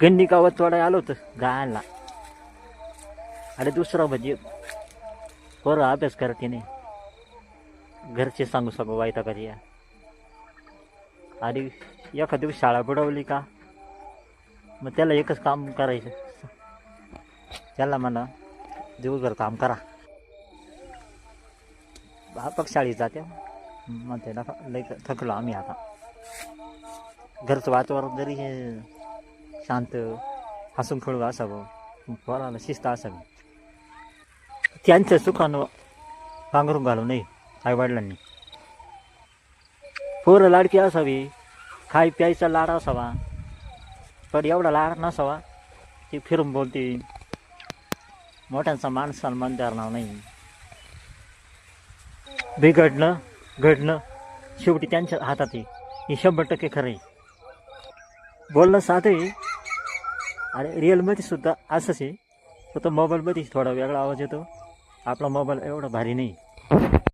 गंडी गावात थोडा आलो होतं गायला. अरे दुसरा म्हणजे पोरं अभ्यास करते नाही, घरचे सांगू वाईटा कधी या. आणि एखाद्या दिवस शाळा बुडवली का मग त्याला एकच काम करायचं, त्याला म्हणा दिवसभर काम करा. बापक शाळेत जाते म्हणते ना, लई थकलो आम्ही आता. घरचं वातावरण जरी हे शांत हसून खेळू असावं, पोराला शिस्त असावी, त्यांच्या सुखानं पांघरून घालू नये आईवडिलांनी. पोरं लाडकी असावी, खाय प्यायचा लाड असावा, पण एवढा लाड नसावा ती फिरून बोलते, मोठ्यांचा मान सन्मान करणार नाही. बिघडणं घडणं शेवटी त्यांच्या हातात आहे, हे 100% खरं आहे. बोलणं साधं आहे आणि रिअलमध्ये सुद्धा असंच आहे. फक्त मोबाईलमध्ये थोडा वेगळा आवाज येतो, आपला मोबाईल एवढा भारी नाही.